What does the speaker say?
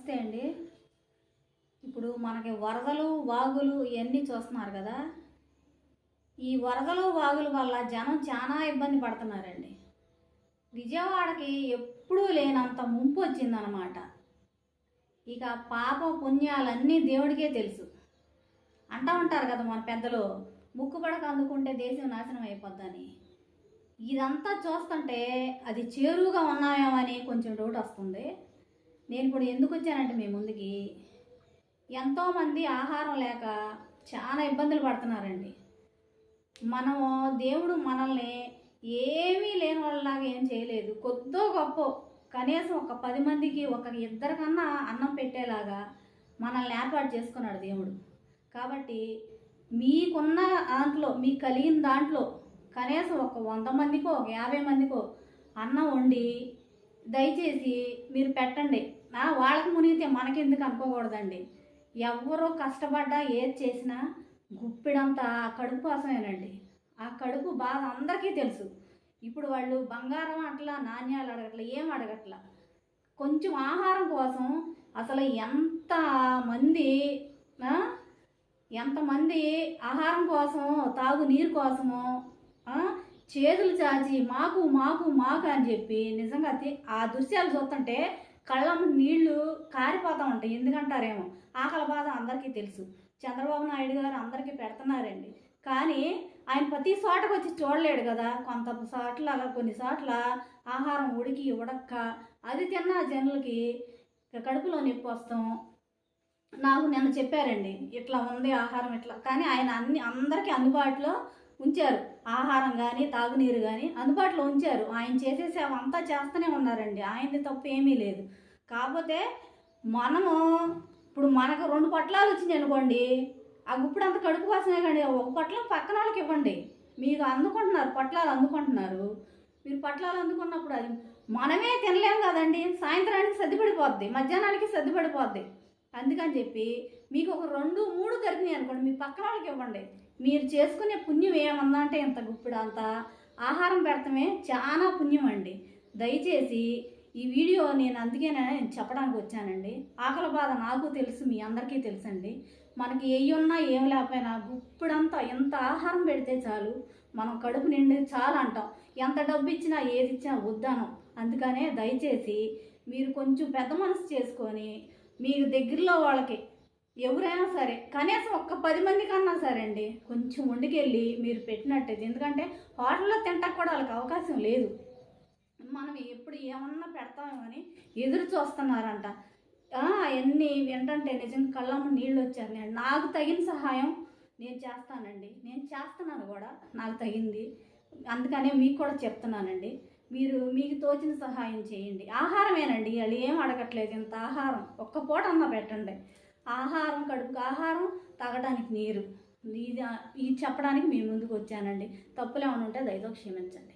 నమస్తే అండి. ఇప్పుడు మనకి వరదలు, వాగులు ఇవన్నీ చూస్తున్నారు కదా! ఈ వరదలు, వాగుల వల్ల జనం చాలా ఇబ్బంది పడుతున్నారండి. విజయవాడకి ఎప్పుడూ లేనంత ముంపు వచ్చిందనమాట. ఇక పాప పుణ్యాలన్నీ దేవుడికే తెలుసు. అంటా ఉంటారు కదా మన పెద్దలు, ముక్కుపడక అందుకుంటే దేశం నాశనం అయిపోద్దని. ఇదంతా చూస్తుంటే అది చేరువుగా ఉన్నామేమని కొంచెం డౌట్ వస్తుంది. నేను ఇప్పుడు ఎందుకు వచ్చానంటే మీ ముందుకి, ఎంతోమంది ఆహారం లేక చాలా ఇబ్బందులు పడుతున్నారండి. మనము దేవుడు మనల్ని ఏమీ లేని వాళ్ళలాగా ఏం చేయలేదు. కొద్దో గొప్ప కనీసం ఒక 10 మందికి ఒక ఇద్దరికన్నా అన్నం పెట్టేలాగా మనల్ని ఏర్పాటు చేసుకున్నాడు దేవుడు. కాబట్టి మీకున్న దాంట్లో, మీకు కలిగిన దాంట్లో కనీసం ఒక 100 మందికో, ఒక 50 మందికో అన్నం వండి దయచేసి మీరు పెట్టండి. వాళ్ళకి మునిగితే మనకెందుకు అనుకోకూడదండి. ఎవరో కష్టపడ్డా ఏది చేసినా గుప్పిడంతా ఆ కడుపు కోసమేనండి. ఆ కడుపు బాధ అందరికీ తెలుసు. ఇప్పుడు వాళ్ళు బంగారం అట్లా, నాణ్యాలు అడగట్లా, ఏం అడగట్లా. కొంచెం ఆహారం కోసం అసలు ఎంతమంది ఆహారం కోసం, తాగు నీరు కోసమో చేతులు చాచి మాకు మాకు మాకు అని చెప్పి నిజంగా ఆ దృశ్యాలు చూస్తుంటే కళ్ళమ్మ నీళ్లు కారిపోతూ ఉంటాయి. ఎందుకంటారేమో, ఆకలి బాధ అందరికీ తెలుసు. చంద్రబాబు నాయుడు గారు అందరికీ పెడుతున్నారండి. కానీ ఆయన ప్రతి చోటకు వచ్చి చూడలేడు కదా. కొన్ని చోట్ల ఆహారం ఉడక్క అది తిన్న జనులకి కడుపులో నొప్పి వస్తాం. నాకు నిన్న చెప్పారండి, ఇట్లా ఉంది ఆహారం ఇట్లా. కానీ ఆయన అందరికీ అందుబాటులో ఉంచారు. ఆహారం కానీ, తాగునీరు కానీ అందుబాటులో ఉంచారు. ఆయన చేసే సేవ అంతా చేస్తూనే ఉన్నారండి. ఆయనది తప్పు ఏమీ లేదు. కాకపోతే మనము ఇప్పుడు మనకు 2 పొట్లాలు వచ్చినాయి అనుకోండి, ఆ గుప్పుడు అంత కడుపు కోసమే కానీ ఒక పొట్లం పక్కన వాళ్ళకి ఇవ్వండి. మీరు పొట్లాలు అందుకుంటున్నారు. మీరు పొట్లాలు అందుకున్నప్పుడు అది మనమే తినలేము కదండి. సాయంత్రానికి సర్దిపడిపోద్ది, మధ్యాహ్నానికి సర్దిపడిపోద్ది. అందుకని చెప్పి మీకు ఒక 2, 3 దొరికినాయి అనుకోండి, మీ పక్కన వాళ్ళకి ఇవ్వండి. మీరు చేసుకునే పుణ్యం ఏమన్నా అంటే ఇంత గుప్పిడు అంత ఆహారం పెడతామే చాలా పుణ్యం అండి. దయచేసి ఈ వీడియో నేను అందుకేనే చెప్పడానికి వచ్చానండి. ఆకలి బాధ నాకు తెలుసు, మీ అందరికీ తెలుసండి. మనకి ఉన్నా ఏం లేకపోయినా గుప్పిడంతా ఎంత ఆహారం పెడితే చాలు, మనం కడుపు నిండి చాలు అంటాం. ఎంత డబ్బు ఇచ్చినా ఏది ఇచ్చినా వద్దాను. అందుకనే దయచేసి మీరు కొంచెం పెద్ద మనసు చేసుకొని మీరు దగ్గరలో వాళ్ళకి ఎవరైనా సరే కనీసం ఒక 10 మంది కన్నా సరే అండి కొంచెం వండుకెళ్ళి మీరు పెట్టినట్టయితే. ఎందుకంటే హోటల్లో తింటాక కూడా వాళ్ళకి అవకాశం లేదు. మనం ఎప్పుడు ఏమన్నా పెడతామో అని ఎదురు చూస్తున్నారంట. అవన్నీ ఏంటంటే నిజంగా కళ్ళమ్మ నీళ్ళు వచ్చారు. నాకు తగిన సహాయం నేను చేస్తానండి. నేను చేస్తున్నాను కూడా, నాకు తగింది. అందుకనే మీకు కూడా చెప్తున్నానండి. మీకు తోచిన సహాయం చేయండి. ఆహారమేనండి, వాళ్ళు ఏం అడగట్లేదు. ఇంత ఆహారం ఒక్క పూట అన్నా పెట్టండి. ఆహారం, కడుపుకి ఆహారం, తాగడానికి నీరు, ఇది చెప్పడానికి మీ ముందుకు వచ్చానండి. తప్పులు ఏమైనా ఉంటే దయతో క్షమించండి.